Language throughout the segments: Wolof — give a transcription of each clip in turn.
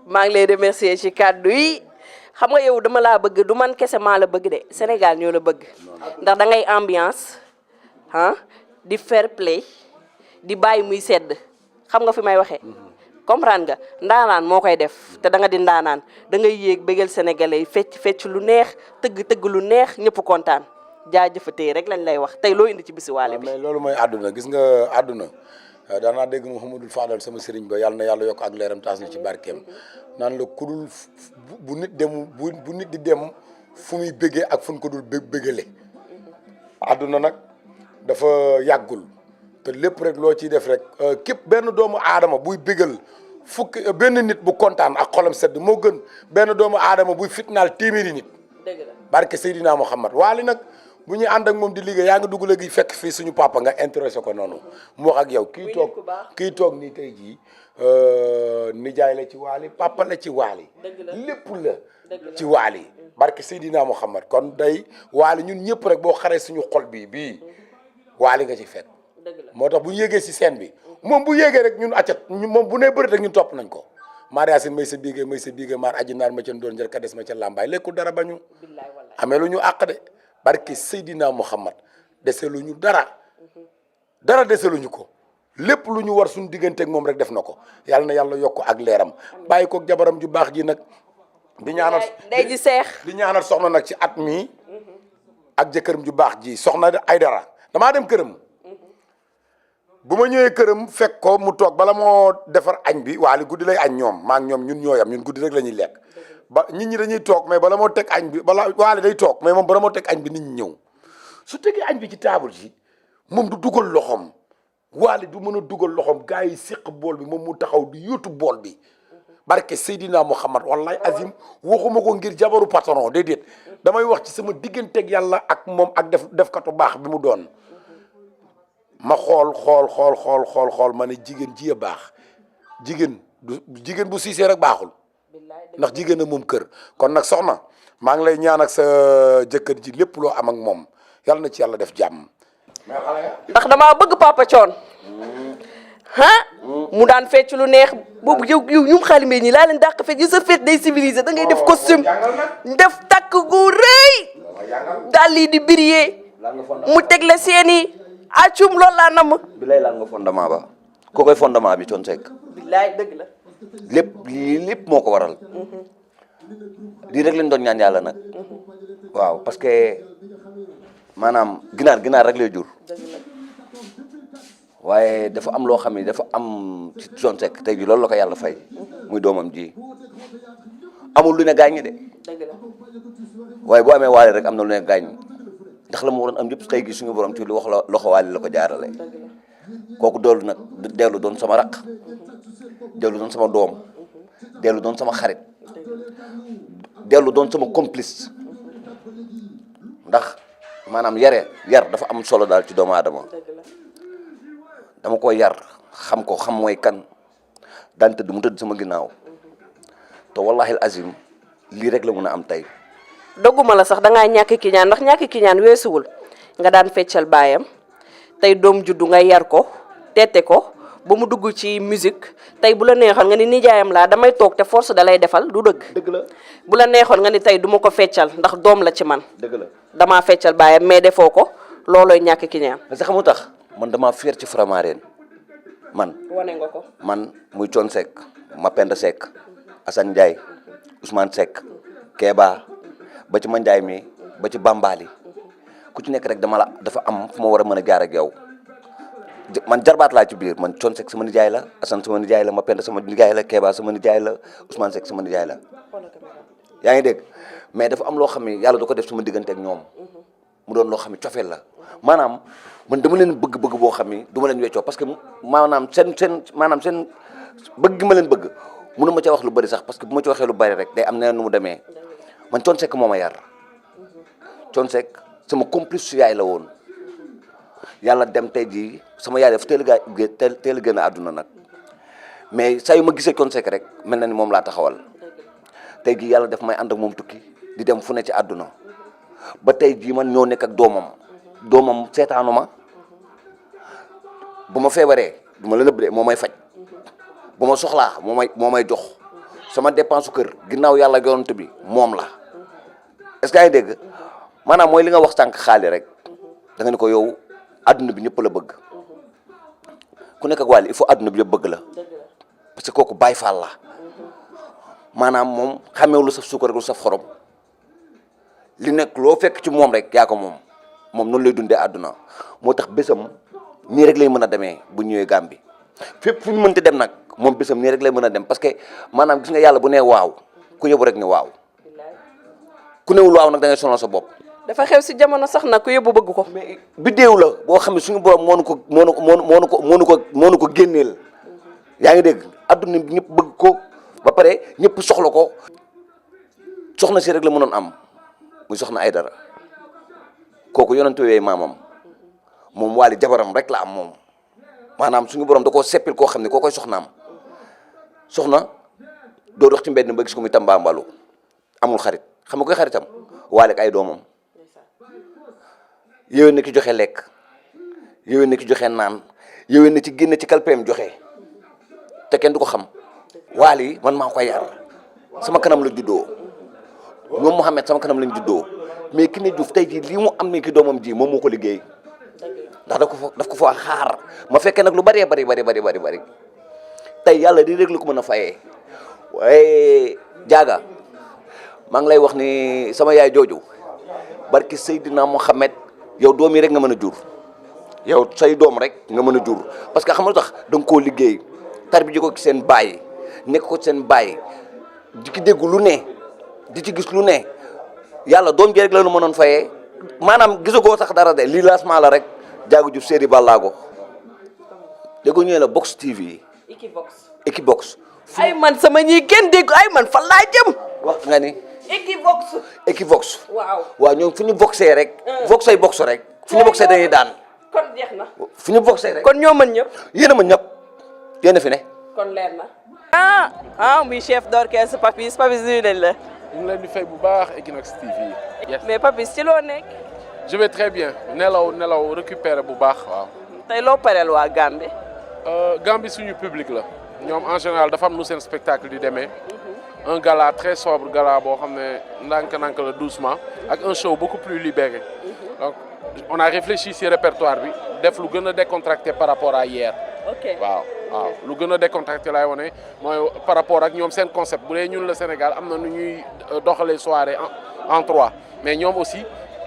maa ngi lay remercier ci kàddu yi xam nga yow dama laa bëgg du man kese maa la bëgg de Sénégal ñoo la bëgg ndax da ngay ambiance ah di fair play di bàyyi muy sedd xam nga fi may waxee. comprendre nga ndaanaan moo koy def te da nga di ndaanaan da ngay yéeg bégal sénégalais yi fecc lu neex tëgg lu neex ñëpp kontaan jaajëfatee rek lañ lay wax tey loo indi ci bisi waale bi. mais loolu mooy àdduna gis nga àdduna daanaa dégg Mouhamadou Fadal sama sëriñ ba yàlla na yàlla yokk ak leeram taas na ci barkeem naan la kudul bu nit dem bu nit di dem fu muy bëggee ak fu ñu ko dul bëggale àdduna nag dafa yàggul te lépp rek loo ciy def rek képp benn doomu aadama buy bëggal benn nit bu kontaan ak xolam sedd moo gën benn doomu aadama buy fitnaal téeméeri nit. dëgg la barke Seydina Muhammad waali nag bu ñuy ànd ak moom di liggéey yaa ngi dugg léegi fekk fii suñu papa nga intéressé ko noonu mu wax ak yow kii toog nii tey jii nijaay la ci waali papa la ci waali lépp la ci waali barke Seydina Muhammad kon day waali ñun ñëpp rek boo xaree suñu xol bii waali nga ci fekk moo tax bu ñu yéegee si scène bi moom bu yéegee rek ñun accat moom bu nee bëri rek ñun topp nañ ko mariasin may sa biigee maar aji naar ma ca doon jël ka des ma ca làmbaay lekkul dara ba ñu amee lu ñu àq de barke Seydina Muhammad dese lu ñu dara dese lu ñu ko lépp lu ñu war suñu digganteeg moom rek def na ko yàlla na yàlla yokk ak leeram bàyyi ko jabaram ju baax ji nag di ñaanal day ji seex di ñaanal soxna nag ci at mi ak jëkkëram ju baax ji soxna ay dara damaa dem këram bu ma ñëwee këram fekk ko mu toog bala moo defar añ bi waali guddi lay añ ñoom maa ngi ñoom ñun ñooyam ñun guddi rek la ñuy lekk ba nit ñi dañuy toog mais bala moo teg añ bi waali day toog mais moom bala moo teg añ bi nit ñi ñëw su tegee añ bi ci table ji moom du dugal loxoom waali du mën a dugal loxoom gars yi séq bool bi moom mu taxaw di yóotu bool bi barke Seydina Muhammad wallahi azim waxuma ko ngir jabaru patron déedéet damay wax ci sama digganteeg yàlla ak moom ak defkatu baax bi mu doon ma xool ma ne jigéen ji a baax jigéen bu siisee rek baaxul ndax jigéen a moom kër kon nag soxna maa ngi lay ñaan ak sa jëkkër ji lépp loo am ak moom yàlla na ci yàlla def jàmm. ndax damaa bëgg Papa Thione mu daan fecc lu neex boobu yow ñum xalimee ñi laa leen dàq fecc yu sa fecc day civilisé da ngay def costume def takk gu rëy daal lii di briller mu teg la seeni acum loolu laa namm. bilaay laal nga fondement ba ko koy fondement bi Thione Seck. bilaay dëgg la. lépp moo ko waral. lii rek lañ doon ñaan yàlla nag. waaw parce que maanaam ginaar rek lay jur. waaye dafa am loo xam ne dafa am ci Thione Seck tey jii loolu la ko yàlla fay. muy doomam ji amul lu ne gaañ de. dëgg la. waaye boo amee waale rek am na lu ne gaañ. ndax la mu waroon am yëpp tey gi suñu borom ci lu wax la loxo waali la ko jaarale kooku doolu nag dellu doon sama raq dellu doon sama doom dellu doon sama xarit dellu doon sama complice ndax maanaam yar dafa am solo daal ci doomu aadama dama ko yar xam ko xam mooy kan daan tëdd mu tëdd sama ginnaaw te wallahi azim lii rek la mun a am tey dogguma la sax dangaa ñàkk ki ñaan ndax ñàkk ki ñaan weesuwul nga daan feccal baayam tey doom juddu nga yar ko tette ko ba mu dugg ci musique tey bu la neexoon nga ni nijaayam laa damay toog te force da lay defal du dëgg la bu la neexoon nga ni tey du ma ko feccal ndax doom la ci man dëgg la damaa feccal baayam mais defoo ko loolooy ñàkk ki ñaan parce que xamu tax man damaa fier ci Faramareen man wane nga ko man muy Thione Seck Mapenda Seck Assane Ndiaye Ousmane Seck Kéba ba ci Mandiaye mi ba ci Bambali ku ci nekk rek dafa am fu ma war a mën a jaar ak yow man jarbaat laa ci biir man Thione Seck sama nijaay la Assane sama nijaay la Mapenda sama nijaay la Kéba sama nijaay la Ousmane Seck sama nijaay la yaa ngi dégg mais dafa am loo xam ne yàlla da ko def sama diggante ak ñoom mu doon loo xam ne cofeel la maanaam man dama leen bëgg boo xam ne du ma leen weccoo parce que maanaam seen bëgg gi ma leen bëgg mënu ma ca wax lu bëri sax parce que bu ma ci waxee lu bëri rek day am neneen nu mu demee man Thione Seck moo ma yar Thione Seck sama complice su yaay la woon yàlla dem tey jii sama yaay dafa teel a gën a àdduna nag mais saa yu ma gisee Thione Seck rek mel na ni moom laa taxawal tey jii yàlla def may ànd ak moom tukki di dem fu ne ci àdduna ba tey jii man ñoo nekk ak doomam seetaanu ma bu ma feebaree du ma la nëbb de moo may faj bu ma soxlaa moo may jox sama dépense su kër ginnaaw yàlla yonent bi moom la est-ce que yaa ngi dégg maanaam mooy li nga wax sànq xaali rek da nga ne ko yow adduna bi ñëpp la bëgg ku nekk ak Wally il faut adduna bi yëpp bëgg la parce que kooku Baay Faal la maanaam moom xamee lu saf suukar rek lu saf xorom li nekk loo fekk ci moom rek yaa ko moom noonu lay dundee àdduna moo tax bésam nii rek lay mën a demee bu ñëwee Gambie fépp fu ñu mënti dem nag moom bésam nii rek lay mën a dem parce que maanaam gis nga yàlla bu nee waaw ku yóbbu rek ni waaw ku newul waaw nag da ngay sonal sa bopp. dafa xew si jamono sax nag ku yóbbu bëgg ko. mais biddéew la boo xam ne suñu borom moo nu ko génneel yaa ngi dégg adduna bi ñëpp bëgg ko ba pare ñëpp soxla ko soxna si rek la mënoon am muy soxna Aydara kooku yonentu yooyu maamam moom Wally jabaram rek la am moom maanaam suñu borom da koo seppil koo xam ne koo koy soxnaam soxna doo dox ci mbedd ba gis ko muy tambaambalu amul xarit xam nga koy xaritam Wally ak ay doomam yowén na ki joxe lekk yowén na ki joxe naan yowén na ci génn ci kalpeem joxe te kenn du ko xam Wally man maa ko yar sama kanam la juddoo ñoom Mouhamed sama kanam lañ juddoo mais ki ne Diouf tey jii lii mu am ni ki doomam ji moom moo ko liggéey ndax daf ko fa xaar ma fekkee nag lu bëree bari tey yàlla di rek la ko mën a fayee waaye jaaga maa ngi lay wax ni sama yaay jooju barki Seydina Mouhamed yow doom yi rek nga mën a jur yow say doom rek nga mën a jur parce que xam nga lu tax da nga koo liggéey tar bi ji ko ci seen baay nekk ko ci seen baay di ki dégg lu ne di ci gis lu ne yàlla doom ji rek la nu mënoon fayee maanaam gisagoo sax dara de lii lancement la rek jaagu jub séeri bàllaago déggoo ñëwee la Box TV Equivox ay man sama ñii kenn dégg ay man fan laa jëm. wax nga ni Equivox waaw ñoom fu ñu boxee rek voxay box rek fu ñu boxee dañuy daan kon jeex na. fu ñu boxee rek kon ñoo mën ñëpp. yéen a mën ñëpp yéen a fi ne kon leer na. muy chef d'orchestre Papis nuyu nañ la. ñu ngi leen di fay bu baax Equivox TV. mais Papis ci loo nekk. je vais très bien nelaw récupérer bu baax waaw. tey loo pareel waa Gambie. Gambie suñu public la ñoom en général dafa am nu seen spectacle di demee. un gala très sobre gala boo xam ne ndànk-ndànk la doucement ak un show beaucoup plus libéré donc on a réfléchi ci répertoire bi def lu gën a décontracté par rapport à hier. ok waaw lu gën a décontracté laay wane mooy par rapport ak ñoom seen concept bu dee ñun le Sénégal am na nu ñuy doxalee soirée en trois mais ñoom aussi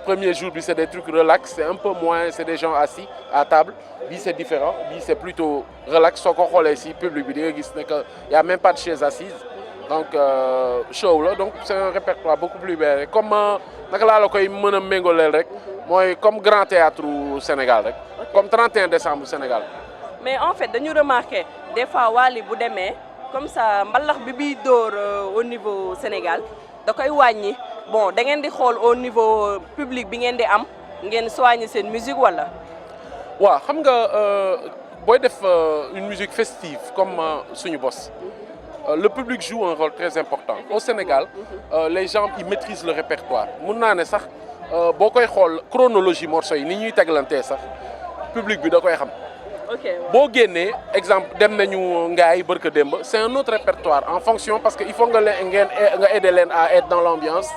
premier jour bi c'est des trucs relax c'est un peu moins c'est des gens assis à table bii c'est différent bii c'est plutôt relax soo ko xoolee ci public bi di nga gis ne que y a même pas de chaise assise donc show la donc c'est un répertoire beaucoup plus bien comme naka laa la koy mën a méngoleel rek mooy comme grand théâtre Sénégal rek comme 31 décembre Sénégal. mais en fait dañu remarqué des fois Wally bu demee comme ça mbalax bi biy dóor au niveau Sénégal da koy wàññi bon da ngeen di xool au niveau public bi ngeen di am ngeen soigner seen musique wala. waaw xam nga booy def une musique festive comme suñu bos. Le public joue un rôle très important au Sénégal les gens ils maîtrisent le répertoire mun naa ne sax boo koy xool chronologie morceaux yi ni ñuy teglantee sax public bi da koy xam. boo génnee exemple dem nañu Ngaay bërka démb c'est un autre répertoire en fonction parce que il faut nga aider leen à être dans l'ambiance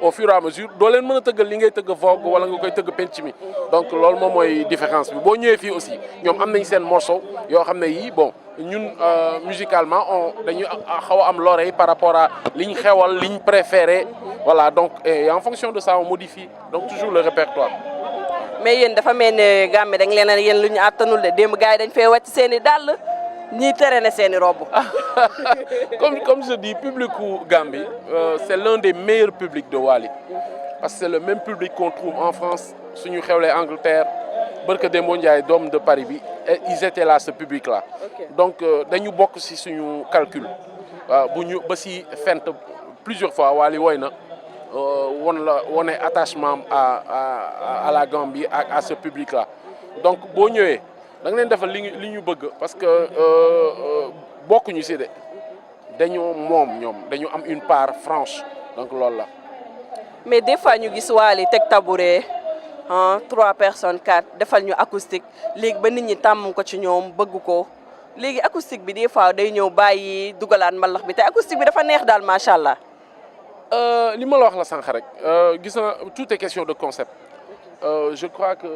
au fur et à mesure doo leen mën a tëggal li ngay tëgg vogue wala nga koy tëgg penc mi donc loolu moom mooy différence bi boo ñëwee fii aussi ñoom am nañ seen morceau yoo xam ne yii bon ñun musicalement dañuy xaw a am l'oreille par rapport à liñ xewal liñ préféré voilà donc et en fonction de ça on modifie donc toujours le répertoire. mais yéen dafa mel ne Gambie dañ leen a yéen lu ñu àttanul de démb gars yi dañ fee wàcc seen i dàll ñiy tere ne seen i robe. comme je dis publicu Gambie c'est l'un des meilleurs publics de Wally parce que c'est le même public qu'on trouve en France suñu xewlee Angleterre barka Demba Ndiaye doom de Paris bi ils étaient là ce public là. donc dañu bokk ci suñu calcul bu ñu ba ci fent plusieurs fois Wally woy na. wone attachement à la Gambie ak à ce public là donc boo ñëwee da nga leen defal li ñu bëgg parce que bokkuñu ci de dañu moom ñoom dañu am une part franche donc loolu la. mais des fois ñu gis Wally teg tabouret 3 personnes 4 defal ñu acoustique léegi ba nit ñi tàmm ko ci ñoom bëgg ko léegi acoustique bi des fois day ñëw bàyyi dugalaat mbalax bi te acoustique bi dafa neex daal macha allah. li ma la wax la sànq rek gis na tout est question de concept je crois que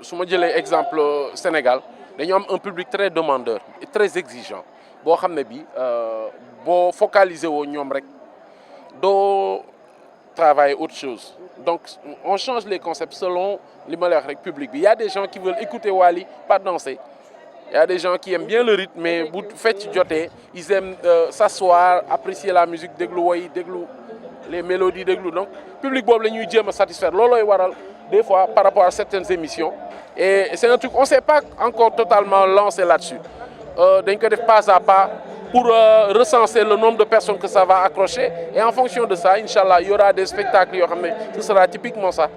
su ma jëlee exemple Sénégal dañu am un public très demandeur et très exigeant boo xam ne bi boo focaliser woo ñoom rek doo travailler autre chose donc on change les concepts selon li ma la wax rek public bi. Il y a des gens qui veulent écouter Wally, pas danser. Il y a des gens qui aiment bien le rythme mais bu fecc jotee ils aiment s'asseoir, apprécier la musique, déglu woy déglu les mélodies déglu donc public boobu la ñuy jéem a satisfaire loolooy waral des fois par rapport à certaines émissions et c'est un truc on s'est pas encore totalement lancé là-dessus dañ ko def pas à pas pour recenser le nombre de personnes que ça va accrocher et en fonction de ça inchallah il y aura des spectacles yoo xam ne ce sera typiquement ça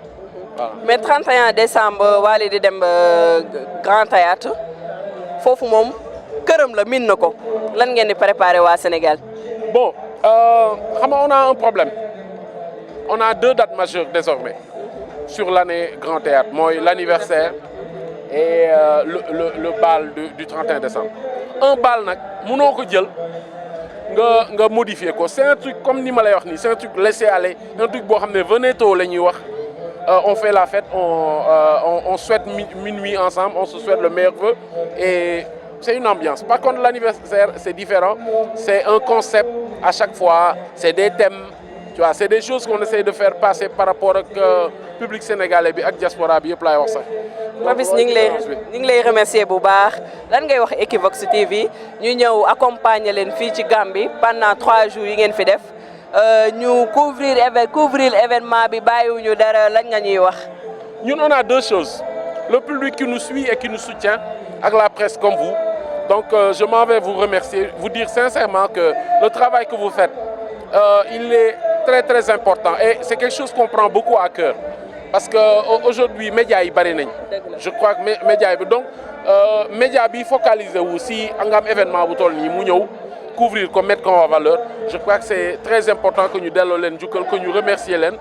voilà. Mais 31 décembre Wally di dem Grand Théâtre foofu moom këram la min na ko lan ngeen di préparer waa Sénégal. Bon xam nga on a un problème on a 2 dates majeures désormais sur l'année Grand Théâtre mooy l'anniversaire et le bal du 31 décembre. Un bal nag mënoo ko jël nga modifier ko c'est un truc comme ni ma lay wax nii c'est un truc laisser aller un truc boo xam ne venez tôt la ñuy wax on fait la fête on souhaite minuit ensemble on se souhaite le meilleur vœu et c'est une ambiance. Par contre l'anniversaire c'est différent c'est un concept à chaque fois c'est des thèmes tu vois c'est des choses qu'on essaie de faire passer par rapport ak public sénégalais bi ak diaspora bi yëpp laay wax sax. Papis ñu ngi lay remercier bu baax lan ngay wax Equivox TV ñu ñëw accompagner leen fii ci Gambie pendant 3 jours yi ngeen fi def ñu couvrir événement bi bàyyiwuñu dara lan nga ñuy wax. Ñun on a 2 choses le public qui nous suit et qui nous soutient ak la presse comme vous donc je m'en vais vous remercier vous dire sincèrement que le travail que vous faites il est très très important et c'est quelque chose qu'on prend beaucoup à cœur. Parce que aujourd'hui médias yi bari nañ je crois que médias yi donc média bi focaliser wu si nga am événement bu toll nii mu ñëw couvrir ko mettre ko en valeur je crois que c'est très important que ñu delloo leen jukkal que ñu remercier leen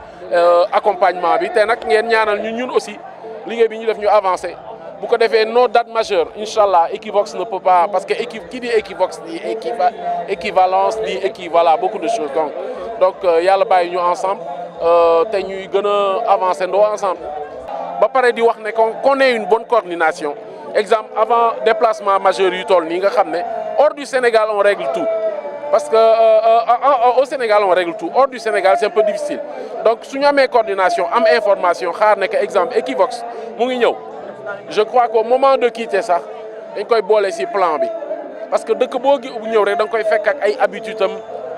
accompagnement bi te nag ngeen ñaanal ñun aussi liggéey bi ñu def ñu avancer bu ko defee nos dates majeures inchallah Equivox ne peut pas parce que qui dit Equivox dit équivalence dit voilà beaucoup de choses donc yàlla bàyyi ñu ensemble te ñuy gën a avancer ndoo ensemble ba pare di wax ne qu'on ait une bonne coordination exemple avant déplacement majeur yu toll nii nga xam ne hors du Sénégal on règle tout parce que au Sénégal on règle tout hors du Sénégal c'est un peu difficile donc su ñu amee coordination am information xaar ne que exemple Equivox mu ngi ñëw je crois qu'au moment de quitter sax dañ koy boole ci plan bi parce que dëkk boo ñëw rek da nga koy fekk ak ay habitudes am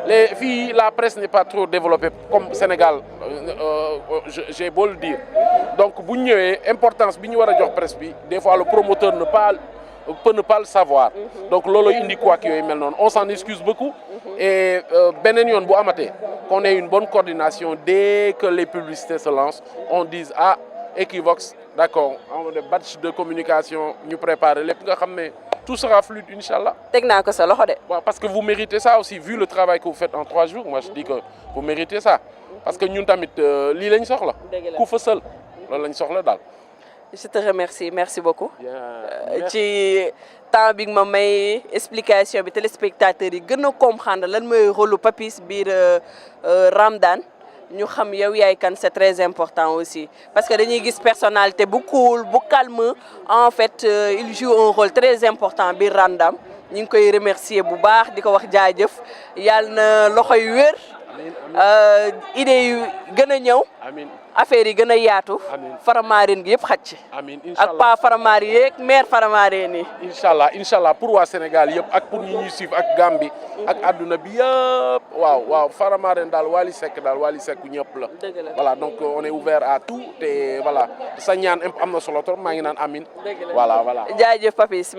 les filles la presse n'est pas trop développée comme Sénégal j'ai beau le dire donc bu ñu ñëwee importance bi ñu war a jox presse bi des fois le promoteur peut ne pas le savoir donc loolu indi quoi que yooyu mel noonu on s'en excuse beaucoup et beneen yoon bu amatee qu'on ait une bonne coordination dès que les publicités se lancent on dise ah Equivox d'accord on a des batchs de communication ñu préparer lépp nga xam ne tout sera fluide inchallah. teg naa ko sa loxo de. waaw parce que vous méritez ça aussi vu le travail que vous faites en 3 jours moi je dis que vous méritez ça parce que ñun tamit lii lañ soxla. ku fësal loolu lañ soxla daal. je te remercie merci beaucoup. Bien, ci temps bi ma may explication bi téléspectateurs yi gën a comprendre lan mooy rôle Papis biir Ramadan. ñu xam yow yaay kan c'est très important aussi parce que dañuy gis personnalité bu cool bu calme en fait il joue un rôle très important biir Ramadan ñu ngi koy remercier bu baax di ko wax jaajëf yàlla na loxo yu wér idée yu gën a ñëw affaire yi gën a yaatu Faramareen gi yëpp xaj ci ak pas Faramareen yeeg maire Faramareen yi inchallah pour waa Sénégal yëpp ak pour ñi ñuy suivre ak Gambie ak adduna bi yëpp waaw Faramareen daal Wally Seck ñëpp la voilà donc on est ouvert à tout te voilà sa ñaan am na solo trop maa ngi naan amin voilà jaajëf Papis